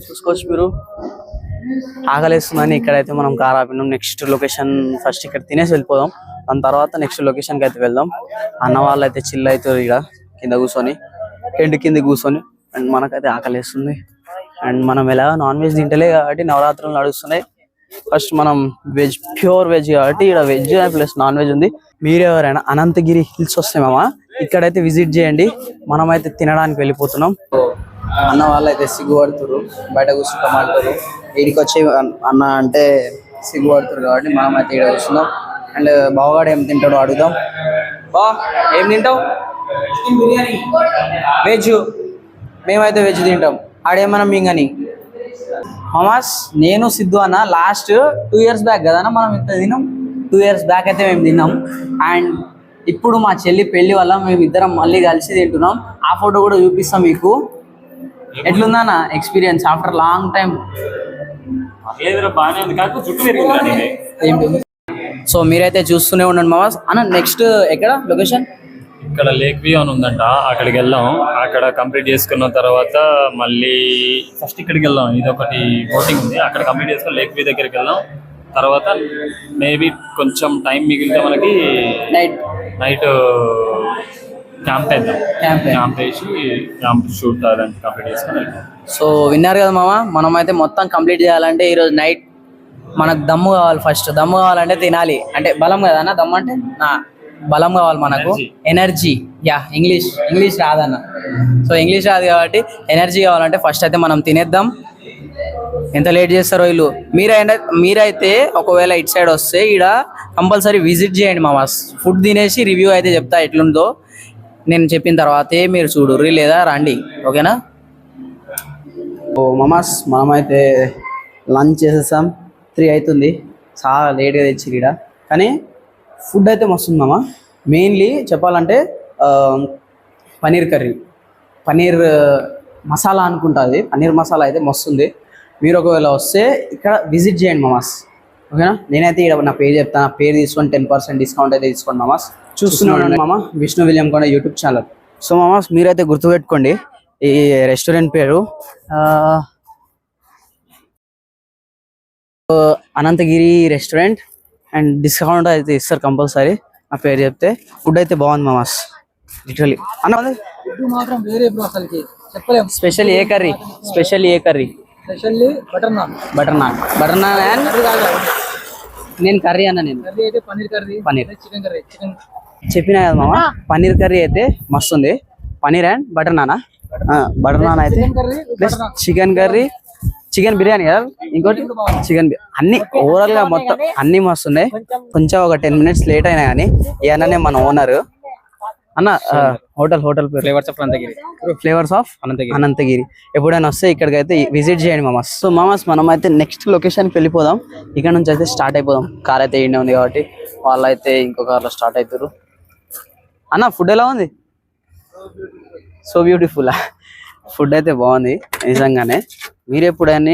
చూసుకోవచ్చు మీరు. ఆకలిస్తుందని ఇక్కడైతే మనం కార్ ఆపినాం. నెక్స్ట్ లొకేషన్ ఫస్ట్ ఇక్కడ తినేసి వెళ్ళిపోదాం, దాని తర్వాత నెక్స్ట్ లొకేషన్కి అయితే వెళ్దాం. అన్న వాళ్ళు అయితే చిల్ అవుతారు ఇక్కడ కింద కూర్చొని, టెంట్ కింద కూర్చొని. అండ్ మనకైతే ఆకలిస్తుంది. అండ్ మనం ఎలా నాన్ వెజ్ తింటలే కాబట్టి నవరాత్రులు నడుస్తున్నాయి. ఫస్ట్ మనం వెజ్, ప్యూర్ వెజ్ కాబట్టి ఇక్కడ వెజ్ ప్లస్ నాన్ వెజ్ ఉంది. మీరు ఎవరైనా అనంతగిరి హిల్స్ వస్తే మామ ఇక్కడైతే విజిట్ చేయండి. మనమైతే తినడానికి వెళ్ళిపోతున్నాం. అన్న వాళ్ళు అయితే సిగ్గుపడుతున్నారు, బయట కూర్చుంటాం అంటారు. వీడికి వచ్చి అన్న అంటే సిగ్గుపడుతున్నారు కాబట్టి మనం అయితే ఇక్కడ కూర్చున్నాం. అండ్ బావగాడు ఏం తింటాడో అడుగుదాం. బా ఏం తింటావు? బిర్యానీ, వెజ్. మేమైతే వెజ్ తింటాం, ఆడేమన్నా మింగని. మామాస్ నేను సిద్ధు అన్న లాస్ట్ 2 years బ్యాక్ కదా మనం ఇంత తిన్నాం. 2 years బ్యాక్ అయితే మేము తిన్నాం. అండ్ ఇప్పుడు మా చెల్లి పెళ్లి వల్ల మేము ఇద్దరం మళ్ళీ కలిసి తింటున్నాం. ఆ ఫోటో కూడా చూపిస్తాం మీకు. ఎట్లుందన్న experience after long time? So మీరైతే చూస్తూనే ఉండండి మామాస్. అన్న నెక్స్ట్ ఎక్కడ లొకేషన్? ఇక్కడ లేక్ వ్యూ అని ఉందంట, అక్కడికి వెళ్దాం. అక్కడ కంప్లీట్ చేసుకున్న తర్వాత మళ్ళీ ఫస్ట్ ఇక్కడికి వెళ్దాం. ఇది ఒకటి బోటింగ్ ఉంది, అక్కడ కంప్లీట్ చేసుకుని లేక్ వ్యూ దగ్గరికి వెళ్దాం. తర్వాత మేబీ కొంచెం టైం మిగిలితే మనకి నైట్ క్యాంప్ వేద్దాం. Camp వేద్దాం. క్యాంప్ వేసి క్యాంప్ షూట్ అదంతా కంప్లీట్ చేసుకొని వెళ్తాం. సో విన్నారు కదా మామ, మనం అయితే మొత్తం కంప్లీట్ చేయాలంటే ఈరోజు నైట్ మనకు దమ్ము కావాలి. ఫస్ట్ దమ్ము కావాలంటే తినాలి, అంటే బలం కదా అన్న. దమ్ము అంటే బలం కావాలి మనకు, ఎనర్జీ. యా, ఇంగ్లీష్ రాదన్న. సో ఇంగ్లీష్ రాదు కాబట్టి ఎనర్జీ కావాలంటే ఫస్ట్ అయితే మనం తినేద్దాం. ఎంత లేట్ చేస్తారో వీళ్ళు. మీరైతే ఒకవేళ ఇటు సైడ్ వస్తే ఈడ కంపల్సరీ విజిట్ చేయండి మామాస్. ఫుడ్ తినేసి రివ్యూ అయితే చెప్తా ఎట్లుందో. నేను చెప్పిన తర్వాతే మీరు చూడుర్రి లేదా రండి, ఓకేనా? ఓ మామాస్, మనమైతే లంచ్ చేసేసాం. 3 అవుతుంది, చాలా లేట్గా తెచ్చి ఈడ. కానీ ఫుడ్ అయితే మస్తుంది మామ. మెయిన్లీ చెప్పాలంటే పన్నీర్ కర్రీ, పన్నీర్ మసాలా అనుకుంటుంది. పన్నీర్ మసాలా అయితే మస్తుంది. మీరు ఒకవేళ వస్తే ఇక్కడ విజిట్ చేయండి మామాస్, ఓకేనా? నేనైతే ఇక్కడ నా పేరు చెప్తాను, నా పేరు తీసుకొని 10% డిస్కౌంట్ అయితే తీసుకోండి మామాస్. చూస్తున్నాను మామ, Vishnu William Konda YouTube channel. So మామాస్, మీరైతే గుర్తుపెట్టుకోండి ఈ రెస్టారెంట్ పేరు అనంతగిరి రెస్టారెంట్. అండ్ డిస్కౌంట్ అయితే ఇస్తారు కంపల్సరీ నా పేరు చెప్తే. ఫుడ్ అయితే బాగుంది మామాస్, లిటరలీ. అన్న మాత్రం వేరే బ్రో, అసలుకి చెప్పలేము. Special A curry? Specially butter non. Butter non and నేను కర్రీ అన్న. నేను కర్రీ అయితే పన్నీర్ చికెన్ కర్రీ. చెప్పినా కదా మామ, పన్నీర్ కర్రీ అయితే మస్తు ఉంది. పన్నీర్ అండ్ బటర్ నానా, బటర్ నాన్ అయితే plus chicken curry, chicken biryani కదా ఇంకోటి, చికెన్ అన్ని ఓవరాల్ గా మొత్తం అన్ని మస్తు ఉన్నాయి. కొంచెం ఒక 10 minutes లేట్ అయినా కానీ ఈ అన్ననే మన ఓనర్ అన్న. హోటల్ పేరు ఫ్లేవర్స్ ఆఫ్ అనంతగిరి. ఎప్పుడైనా వస్తే ఇక్కడికి అయితే విజిట్ చేయండి మామాస్. సో మామాస్, మనం అయితే నెక్స్ట్ లొకేషన్కి వెళ్ళిపోదాం. ఇక్కడ నుంచి అయితే స్టార్ట్ అయిపోదాం. కార్ అయితే ఈయనే ఉంది కాబట్టి వాళ్ళు అయితే ఇంకో కార్లో స్టార్ట్ అవుతారు. అన్న ఫుడ్ ఎలా ఉంది? So beautiful. ఫుడ్ అయితే బాగుంది నిజంగానే. మీరు ఎప్పుడైనా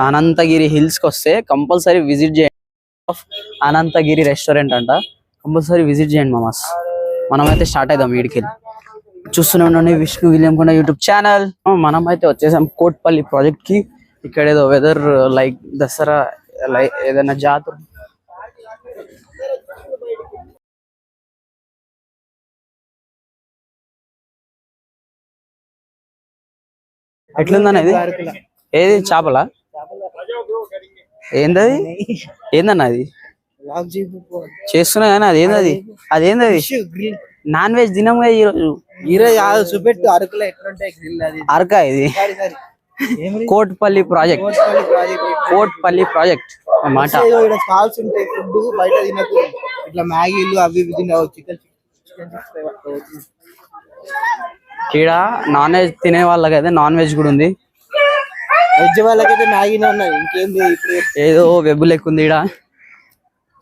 అనంతగిరి హిల్స్కి వస్తే కంపల్సరీ విజిట్ చేయండి. అనంతగిరి రెస్టారెంట్ అంట, కంపల్సరీ విజిట్ చేయండి మామాస్. మనమైతే స్టార్ట్ అవుదాం వీడికి. చూస్తూనే ఉండండి Vishnu William Konda YouTube channel. మనం అయితే వచ్చేసాం కోట్పల్లి ప్రాజెక్ట్ కి. ఇక్కడ ఏదో వెదర్ లైక్ దసరా, లైక్ ఏదైనా జాతర. ఎట్లుందన్న ఇది? ఏది చేపల? ఏందన్న అది చేస్తున్నా కానీ అదేందది? నాన్ వెజ్ తినం కదా ఈరోజు. చూపెట్టు అరకులో ఎట్లుంటాయి గ్రిల్ అది. అరక ఇది కోట్పల్లి ప్రాజెక్ట్ అన్నమాట. స్టాల్స్ ఉంటాయి, ఫుడ్ బయట తినకు. ఇట్లా మ్యాగీలు అవి ఇవి తినవు. చికెన్ ఇక్కడ నాన్ వెజ్ తినే వాళ్ళకైతే నాన్ వెజ్ కూడా ఉంది. వెజ్ వాళ్ళకైతే మ్యాగీనే ఉన్నాయి, ఇంకేం లేదు. ఇప్పుడు ఏదో వెబ్ లెక్క ఉంది ఇక్కడ.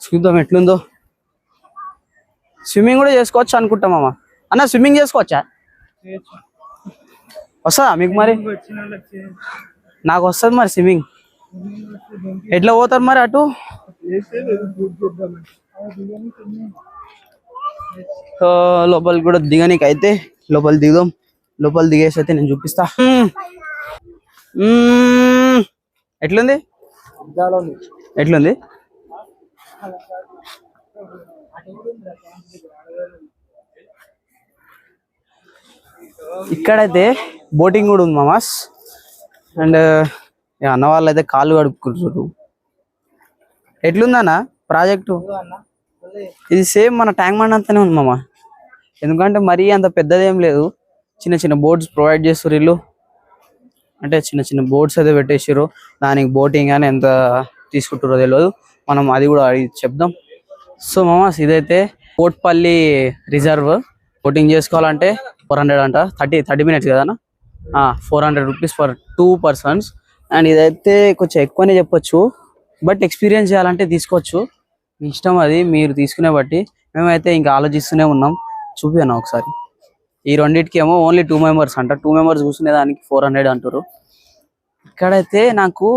చూద్దాం ఎట్లుందో. స్విమ్మింగ్ కూడా చేసుకోవచ్చు అనుకుంటా మామ. అన్న స్విమ్మింగ్ చేసుకోవచ్చా? వస్తుందా మీకు? మరి నాకు వస్తుంది మరి స్విమ్మింగ్. ఎట్లా పోతారు మరి అటు? లోపలికి కూడా దిగనీకి అయితే లోపల దిగుదాం. లోపల దిగేసి అయితే నేను చూపిస్తా. ఎట్లుంది? ఇక్కడైతే బోటింగ్ కూడా ఉంది మామాస్. అండ్ అన్న వాళ్ళు అయితే కాళ్ళు కడుక్కుంటారు. ఎట్లుందన్న ప్రాజెక్టు? ఇది సేమ్ మన ట్యాంక్ బండ్ అంతానే ఉంది మామ. ఎందుకంటే మరీ అంత పెద్దదేం లేదు, చిన్న చిన్న బోట్స్ ప్రొవైడ్ చేస్తారు వీళ్ళు. అంటే చిన్న చిన్న బోట్స్ అయితే పెట్టేసారు. దానికి బోటింగ్ అని ఎంత తీసుకుంటారో తెలియదు, మనం అది కూడా అడిగి చెప్దాం. సో మామాస్, ఇదైతే కోట్పల్లి రిజర్వ్. బోటింగ్ చేసుకోవాలంటే 400 అంట. 30 minutes కదా 400 rupees ఫర్ 2 persons. అండ్ ఇదైతే కొంచెం ఎక్కువనే చెప్పొచ్చు, బట్ ఎక్స్పీరియన్స్ చేయాలంటే తీసుకోవచ్చు, మీ ఇష్టం అది, మీరు తీసుకునే బట్టి. మేమైతే ఇంకా ఆలోచిస్తూనే ఉన్నాం. చూపినా ఒకసారి. ఈ రెండింటికి ఏమో ఓన్లీ 2 members అంట. 2 members కూర్చునే దానికి 400 అంటారు. ఇక్కడైతే నాకు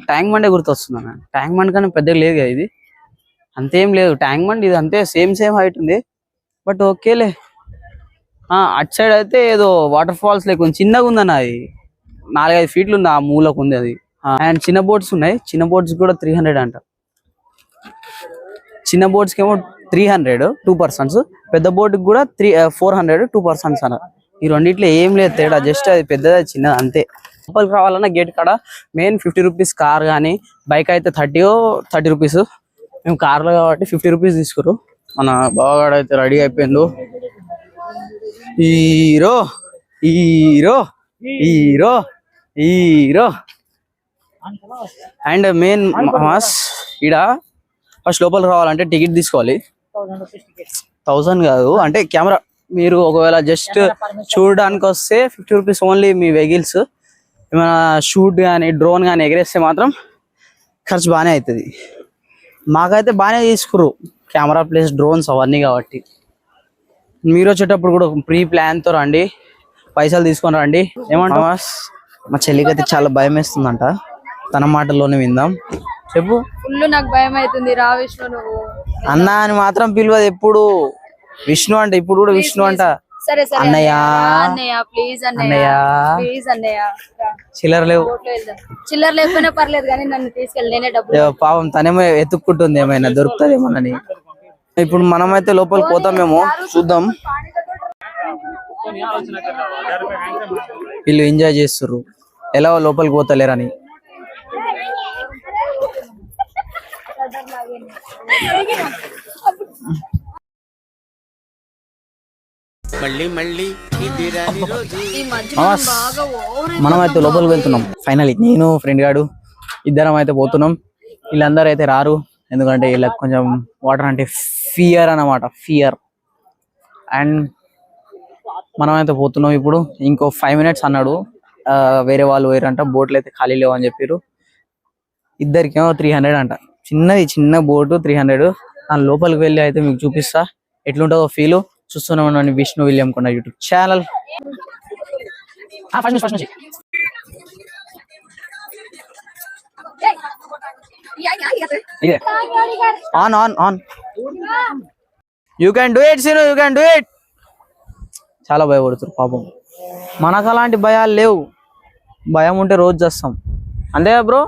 ట్యాంక్ బండే గుర్తొస్తుంది అన్న. ట్యాంక్ బండ్ కానీ పెద్దగా లేదు కదా ఇది, అంతేం లేదు. ట్యాంక్ బండ్ ఇది అంతే, సేమ్ హైట్ ఉంది, బట్ ఓకేలే. అటు సైడ్ అయితే ఏదో వాటర్ ఫాల్స్ లేక చిన్నగా ఉందన్న. అది 4-5 feet ఉంది, ఆ మూలకు ఉంది అది. అండ్ చిన్న బోట్స్ ఉన్నాయి, చిన్న బోట్స్ కూడా 300 అంట. చిన్న బోట్స్కి ఏమో 300 2 persons, పెద్ద బోట్కి కూడా 400 2 persons అన్న. ఈ రెండిట్లో ఏం లేదు తేడా, జస్ట్ అది పెద్దది చిన్నది అంతే. లోపలికి రావాలన్నా గేట్ కాడ మెయిన్ 50 రూపీస్ కార్ కానీ, బైక్ అయితే 30 రూపీస్. మేము కార్లో కాబట్టి 50 రూపీస్ తీసుకురు. మన బావగాడు అయితే రెడీ అయిపోయిండు. Hero hero hero hero. And main mass ఈడ ఫస్ట్ లోపలికి రావాలంటే టికెట్ తీసుకోవాలి. 1000 కాదు, అంటే కెమెరా మీరు ఒకవేళ జస్ట్ చూడడానికి వస్తే 50 రూపీస్ ఓన్లీ. మీ వెహికల్స్ ఏమైనా షూట్ కానీ డ్రోన్ కానీ ఎగరేస్తే మాత్రం ఖర్చు బాగానే అవుతుంది. మాకైతే బాగానే తీసుకురు కెమెరా ప్లస్ డ్రోన్స్ అవన్నీ. కాబట్టి మీరు వచ్చేటప్పుడు కూడా ప్రీ ప్లాన్తో రండి, పైసలు తీసుకొని రండి. ఏమంటా మా చెల్లికి అయితే చాలా భయం వేస్తుందంట, తన మాటల్లోనే విందాం. చెప్పు. ఫుల్ నాకు భయం అవుతుంది. రా విష్ణు నువ్వు అన్న అని మాత్రం పిలవదు ఎప్పుడు. విష్ణు అంట, ఇప్పుడు కూడా విష్ణు అంట. సరే సరే అన్నయ్య అన్నయ్య ప్లీజ్ అన్నయ్య అన్నయ్య ప్లీజ్ అన్నయ్య. చిల్లర లేవు. చిల్లర లేకపోయినా పర్లేదు కానీ నన్ను తీసుకెళ్ళి, నేనే డబ్బులు. పాపం తనేమో ఎత్తుక్కుంటుంది, ఏమైనా దొరుకుతుందేమోనని. ఇప్పుడు మనమైతే లోపలికి పోతామేమో, చూద్దాం. వీళ్ళు ఎంజాయ్ చేస్తుర్రు, ఎలా లోపలికి పోతలేరని. మనం అయితే లోపలికి వెళ్తున్నాం ఫైనల్లీ. నేను ఫ్రెండ్ గాడు ఇద్దరం అయితే పోతున్నాం. వీళ్ళందరూ అయితే రారు, ఎందుకంటే వీళ్ళకి కొంచెం వాటర్ అంటే ఫియర్ అన్నమాట, ఫియర్. అండ్ మనం అయితే పోతున్నాం ఇప్పుడు. ఇంకో 5 minutes అన్నాడు. వేరే వాళ్ళు పోయారంట, బోట్లు అయితే ఖాళీ లేవు అని చెప్పారు. ఇద్దరికేమో 300 అంట. చిన్న బోటు 300. దాని లోపలికి వెళ్ళి అయితే మీకు చూపిస్తా ఎట్లుంటుందో ఫీల్. చూస్తూనే ఉండండి Vishnu William Konda YouTube channel. On on on. You can do it Seenu, you can do it. చాలా భయపడుతారు పాపం. మనకు అలాంటి భయాలు లేవు. భయం ఉంటే రోజు చేస్తాం, అంతే బ్రో.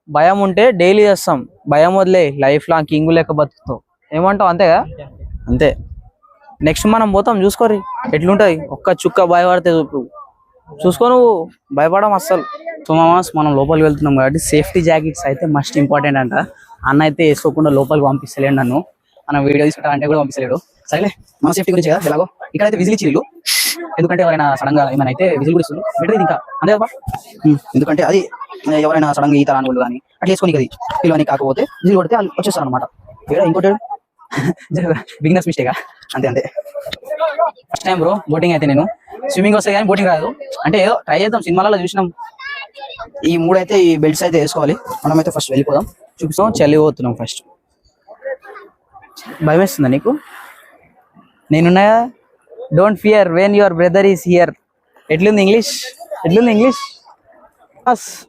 భయం ఉంటే డైలీ చేస్తాం, భయం వదిలే లైఫ్ లాంగ్ కింగ్ లెక్క బతుకుతావు. ఏమంటావు? అంతేగా, అంతే. నెక్స్ట్ మనం పోతాం, చూసుకోరి ఎట్లుంటది. ఒక్క చుక్క భయపడితే చూసుకో, నువ్వు భయపడం అస్సలు. సో మామాస్ మనం లోపలికి వెళ్తున్నాం కాబట్టి సేఫ్టీ జాకెట్స్ అయితే మస్ట్ ఇంపార్టెంట్ అంట. అన్న అయితే వేసుకోకుండా లోపలికి పంపిస్తలేడు నన్ను. అన్న వీడియో తీసుకుంటా కూడా పంపిస్తలేడు. సరేలే, మన సేఫ్టీ గురించి కదా. ఎలాగో ఇక్కడైతే విజిల్ ఇచ్చి, ఎందుకంటే ఎవరైనా సడన్ గా ఏమైనా అయితే విజిల్ కూడా ఇస్తుంది. బెటర్ ఇంకా అంతే కదా, ఎందుకంటే అది ఎవరైనా సడన్ గా ఈత రాని వాళ్ళు కానీ అట్లా వేసుకొని అది పిల్లవని కాకపోతే విజిల్ కొడితే వాళ్ళు వచ్చేస్తారు అనమాట. ఇంకోటి బిగినర్స్ మిస్టేకా, అంతే అంతే. ఫస్ట్ టైం బ్రో బోటింగ్ అయితే. నేను స్విమ్మింగ్ వస్తాయి కానీ బోటింగ్ రాదు. అంటే ఏదో ట్రై చేద్దాం, సినిమాలలో చూసినాం. ఈ 3 అయితే ఈ బెల్ట్స్ అయితే వేసుకోవాలి. మనమైతే ఫస్ట్ వెళ్ళిపోదాం, చూపిస్తాం. చలి పోతున్నాం ఫస్ట్. భయం వేస్తుందా నీకు? నేనున్నాయా. Don't fear when your brother is here. ఎట్లుంది ఇంగ్లీష్? ఎట్లుంది ఇంగ్లీష్?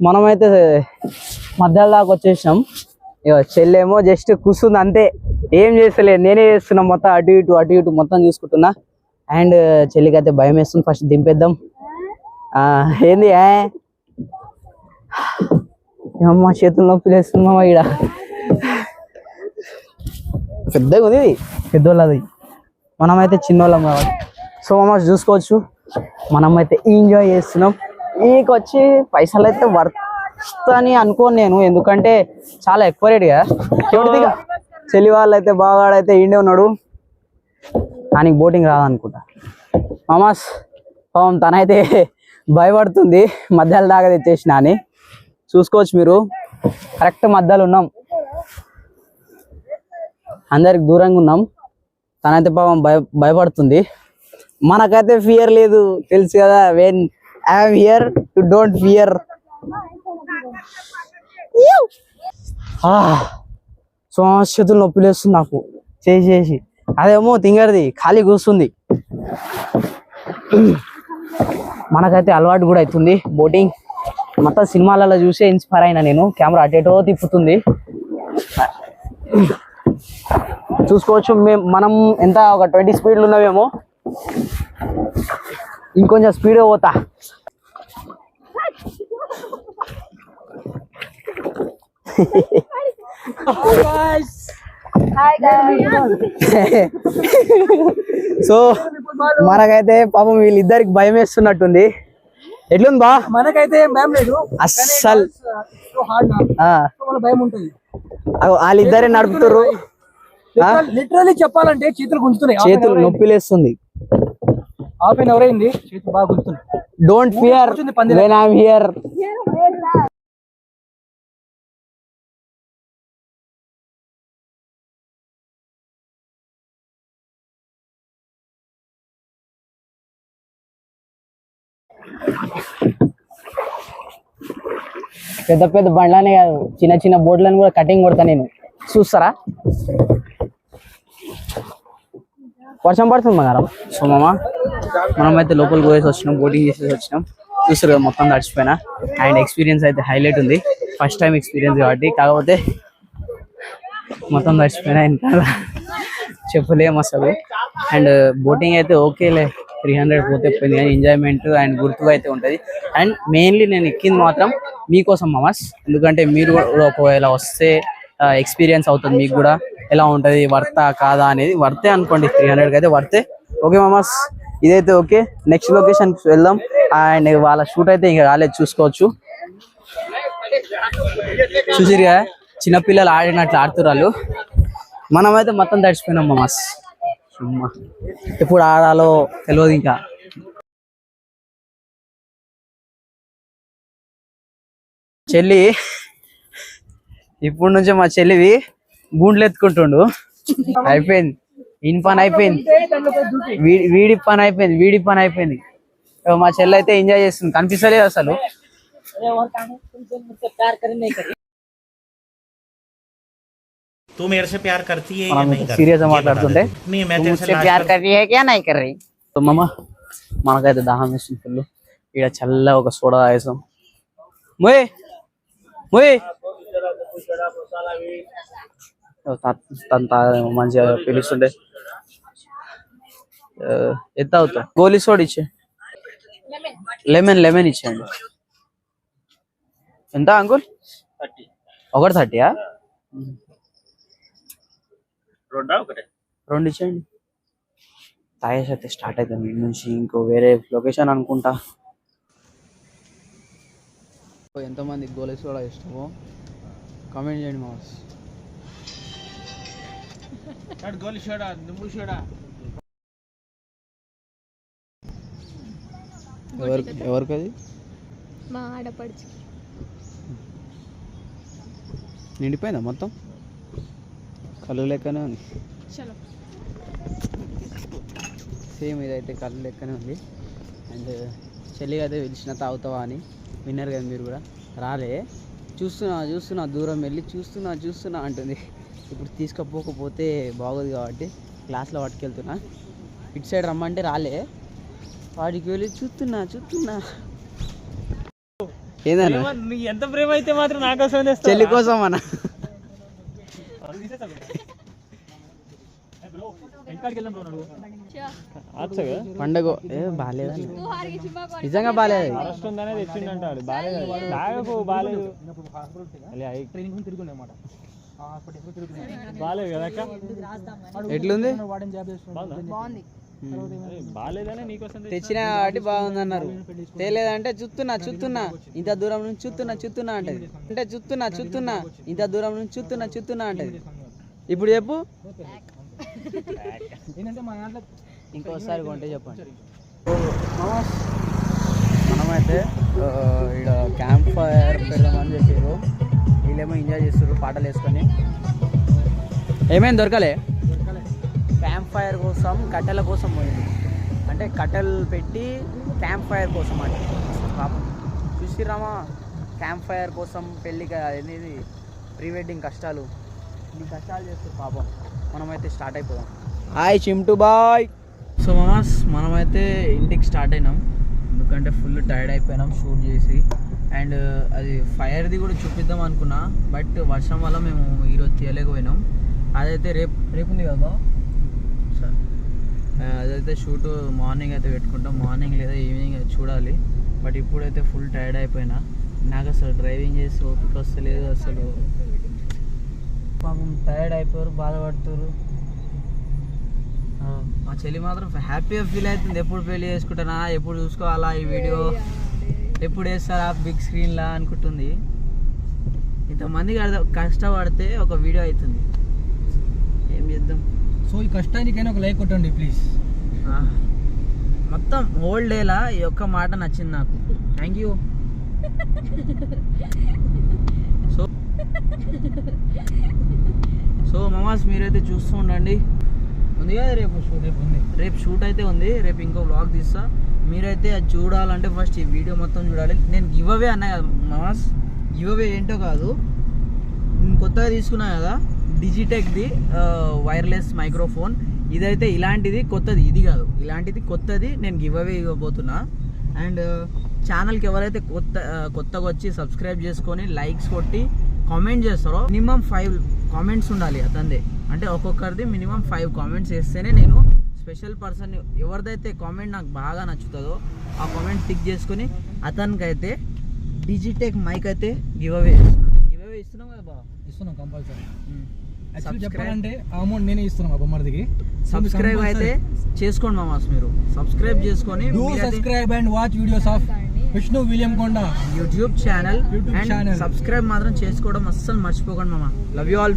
మనమైతే మధ్యాహ్నం దాకా వచ్చేసినాం. చెల్లేమో జస్ట్ కూర్చుంది అంతే, ఏం చేస్తలేదు. నేనే చేస్తున్నా మొత్తం, అటు ఇటు మొత్తం చూసుకుంటున్నా. అండ్ చెల్లికి అయితే భయం వేస్తుంది. ఫస్ట్ దింపేద్దాం. ఏంది అమ్మ, చేతులు నొప్పి లేస్తున్నామా? ఈడ పెద్దగా ఉంది, పెద్దోళ్ళది. మనమైతే చిన్నోళ్ళం కాబట్టి సో మమ్మ చూసుకోవచ్చు. మనమైతే ఎంజాయ్ చేస్తున్నాం. ఈకి వచ్చి పైసలు అయితే వర్త్ అని అనుకోను నేను, ఎందుకంటే చాలా ఎక్కువ రేటుగా. చెల్లి వాళ్ళు అయితే బాగాడైతే ఇండే ఉన్నాడు, ఆయనకి బోటింగ్ రాదనుకుంటా. మామాస్ పాపం తనైతే భయపడుతుంది, మధ్యలో దాకా తెచ్చేసిన అని. చూసుకోవచ్చు మీరు, కరెక్ట్ మధ్యలో ఉన్నాం, అందరికి దూరంగా ఉన్నాం. తనైతే పాపం భయపడుతుంది. మనకైతే ఫియర్ లేదు, తెలుసు కదా. When I'm here you don't fear. So చేతులు నొప్పి లేస్తుంది నాకు చేసి. అదేమో తింగరది ఖాళీ కూర్చుంది. మనకైతే అలవాటు కూడా అవుతుంది బోటింగ్. మొత్తం సినిమాలలో చూసే ఇన్స్పైర్ అయినా నేను. కెమెరా అటేటో తిప్పుతుంది, చూసుకోవచ్చు. మనం ఎంత ఒక 20 స్పీడ్లు ఉన్నామేమో, ఇంకొంచెం స్పీడ్ పోతా. సో మనకైతే పాపం వీళ్ళిద్దరికి భయం వేస్తున్నట్టుంది. ఎట్లుంది బా? మనకైతే భయం లేదు, అస్సలు భయం ఉంటుంది. వాళ్ళిద్దరే నడుపుతారు. లిటరలీ చెప్పాలంటే చేతులు గుంజుతున్నాయి, చేతులు నొప్పి లేస్తుంది. హాఫ్ అన్ అవర్ అయింది, చేతులు బాగా గుంజుతున్నాయి. Don't fear when I am here. పెద్ద పెద్ద బండ్లనే కాదు, చిన్న చిన్న బోట్లను కూడా కటింగ్ కొడతా నేను. చూస్తారా? వర్షం పడుతుంది బంగారం. సో మామ మనమైతే లోపలికి పోయేసి వచ్చినాం, బోటింగ్ చేసేసి వచ్చినాం. చూస్తారు కదా మొత్తం తడిచిపోయినా. అండ్ ఎక్స్పీరియన్స్ అయితే హైలైట్ ఉంది, ఫస్ట్ టైం ఎక్స్పీరియన్స్ కాబట్టి. కాకపోతే మొత్తం తడిచిపోయినా, ఇంకా చెప్పలేము అసలు. అండ్ బోటింగ్ అయితే ఓకేలే, 300 పోతే పోయింది, కానీ ఎంజాయ్మెంట్ అండ్ గుర్తుగా అయితే ఉంటుంది. అండ్ మెయిన్లీ నేను ఎక్కింది మాత్రం మీకోసం మామస్, ఎందుకంటే మీరు కూడా ఒకవేళ వస్తే ఎక్స్పీరియన్స్ అవుతుంది మీకు కూడా, ఎలా ఉంటుంది, వర్తా కాదా అనేది. వర్తే అనుకోండి, 300కి అయితే వర్తే. ఓకే మామస్, ఇదైతే ఓకే. నెక్స్ట్ లొకేషన్కి వెళ్దాం. అండ్ వాళ్ళ షూట్ అయితే ఇంకా కాలేదు, చూసుకోవచ్చు. చూసిరుగా చిన్నపిల్లలు ఆడినట్లు ఆడుతున్నారు. మనమైతే మొత్తం తడిచిపోయినాం మామస్. ఎప్పుడు ఆడాలో తెలియదు ఇంకా. చెల్లి ఇప్పుడు నుంచే మా చెల్లివి గూండ్లు ఎత్తుకుంటుండు. అయిపోయింది, ఇన్ పని అయిపోయింది, వీడి పని అయిపోయింది. మా చెల్లి అయితే ఎంజాయ్ చేస్తుంది, కనిపిస్తలేదు అసలు. तू मेरे से प्यार करती है या नहीं करती? సీరియస్ గా మాట్లాడుతుంటే नहीं मैं तेरे से ప్యార్ కర్రీ హై క్యా నహీ కర్ రహీ. సో మామ మనకైతే దాహం వేస్తుంది ఫుల్. ఇక్కడ చల్ల ఒక సోడా తాగేసాం. మోయ్ మోయ్ తను మంచిగా పిలుస్తుండే. ఎంత అవుతావు? గోలీ సోడా ఇచ్చే, లెమన్ ఇచ్చేయండి. ఎంత అంకుల్? 130. రెండు ఇచ్చేయండి. తాగేసి అయితే స్టార్ట్ అవుతుంది నుంచి ఇంకో వేరే లొకేషన్ అనుకుంటా. ఎంతమంది గోలీ సోడా ఇష్టమో కామెంట్ చేయండి మాస్. ఎవరికి అది? మా ఆడపడుచు. నిండిపోయిందా మొత్తం? కళ్ళు లెక్కనే ఉంది, సేమ్ ఇదైతే కళ్ళు లెక్కనే ఉంది. అండ్ చెల్లి అయితే పిలిచిన తాగుతావా అని. విన్నారు కదా మీరు కూడా. రాలే, చూస్తున్నా దూరం వెళ్ళి చూస్తున్నా అంటుంది. ఇప్పుడు తీసుకపోకపోతే బాగోదు కాబట్టి క్లాస్లో పట్టుకెళ్తున్నా. ఇటు సైడ్ రమ్మంటే రాలే, వాడికి వెళ్ళి చూస్తున్నా. ఏదన్నా ఎంత ప్రేమ అయితే మాత్రం నాకోసం చెల్లి కోసం అన్న. పండగ బాగాలేదా? నిజంగా బాగాలేదు. ఎట్లుంది? తెచ్చిన వాటి బాగుందన్నారు, తేలేదంటే చూస్తున్నా ఇంత దూరం నుంచి చూస్తున్నా అంటది. ఇంత దూరం నుంచి చూస్తున్నా అంటది. ఇప్పుడు చెప్పు, ఇంకోసారి కొంటే చెప్పండి. మనమైతే ఇక్కడ క్యాంప్ ఫైర్ పెడదామని చెప్పారు. వీళ్ళేమో ఎంజాయ్ చేస్తారు పాటలు వేసుకొని. ఏమేమి దొరకలే. క్యాంప్ ఫైర్ కోసం కట్టెల కోసం పోయింది, అంటే కట్టెలు పెట్టి క్యాంప్ ఫైర్ కోసం అంటే పాపం చూసిరామా. క్యాంప్ ఫైర్ కోసం పెళ్ళికి అనేది ప్రీ వెడ్డింగ్ కష్టాలు, ఇన్ని కష్టాలు చేస్తారు పాపం. మనమైతే స్టార్ట్ అయిపోదాం. Hi Chintu bye. సో మామాస్ మనమైతే ఇంటికి స్టార్ట్ అయినాం, ఎందుకంటే ఫుల్ టైర్డ్ అయిపోయినాం షూట్ చేసి. అండ్ అది ఫైర్ది కూడా చూపిద్దాం అనుకున్నా, బట్ వర్షం వల్ల మేము ఈరోజు తీయలేకపోయినాం. అదైతే రేపు ఉంది కదా సార్, అదైతే షూట్ మార్నింగ్ అయితే పెట్టుకుంటాం, మార్నింగ్ లేదా ఈవినింగ్ అయితే చూడాలి. బట్ ఇప్పుడైతే ఫుల్ టైర్డ్ అయిపోయినా, నాకు అసలు డ్రైవింగ్ చేసి ఓపిక వస్తలేదు అసలు. పాపం టైర్డ్ అయిపోయారు, బాధపడుతారు. మా చెల్లి మాత్రం హ్యాపీగా ఫీల్ అవుతుంది. ఎప్పుడు పెళ్లి చేసుకుంటానా, ఎప్పుడు చూసుకోవాలా ఈ వీడియో, ఎప్పుడు వేస్తారా బిగ్ స్క్రీన్లా అనుకుంటుంది. ఇంతమంది కష్టపడితే ఒక వీడియో అవుతుంది. ఏం చేద్దాం. సో ఈ కష్టానికైనా ఒక లైక్ కొట్టండి ప్లీజ్. మొత్తం హోల్ డేలా ఈ ఒక్క మాట నచ్చింది నాకు. Thank you. సో మామాస్ మీరైతే చూస్తూ ఉండండి. ఉంది కదా రేపు షూట్, రేపు షూట్ అయితే ఉంది. రేపు ఇంకో వ్లాగ్ తీస్తా. మీరైతే అది చూడాలంటే ఫస్ట్ ఈ వీడియో మొత్తం చూడాలి. నేను గివ్ అవే అన్నా కదా మామాస్, గివ్ అవే ఏంటో కాదు, నేను కొత్తగా తీసుకున్నా కదా డిజిటెక్ది వైర్లెస్ మైక్రోఫోన్. ఇదైతే ఇలాంటిది కొత్తది, ఇది కాదు, ఇలాంటిది కొత్తది నేను గివ్ అవే ఇవ్వబోతున్నా. అండ్ ఛానల్కి ఎవరైతే కొత్తగా వచ్చి సబ్స్క్రైబ్ చేసుకొని లైక్స్ కొట్టి కామెంట్ చేస్తారో మినిమం 5 కామెంట్స్ ఉండాలి అతనిదే. అంటే ఒక్కొక్కరిది మినిమం 5 కామెంట్స్ వేస్తేనే నేను స్పెషల్ పర్సన్ ఎవరిదైతే కామెంట్ నాకు బాగా నచ్చుతుందో ఆ కామెంట్ టిక్ చేసుకొని అతనికైతే డిజిటెక్ మైక్ అయితే గివ్ అవే ఇస్తున్నాం కదా బాబా. ఇస్తున్నాం కంపల్సరీ. చెప్పాలంటే ఆ అమౌంట్ నేనే ఇస్తున్నాను బొమ్మడికి. సబ్స్క్రైబ్ అయితే చేసుకోండి మామాస్. మీరు సబ్స్క్రైబ్ చేసుకొని subscribe and watch videos of Vishnu Viliyamkonda YouTube channel. And subscribe మాత్రం చేసుకోవడం అస్సలు మర్చిపోకండి మామ. Love you all.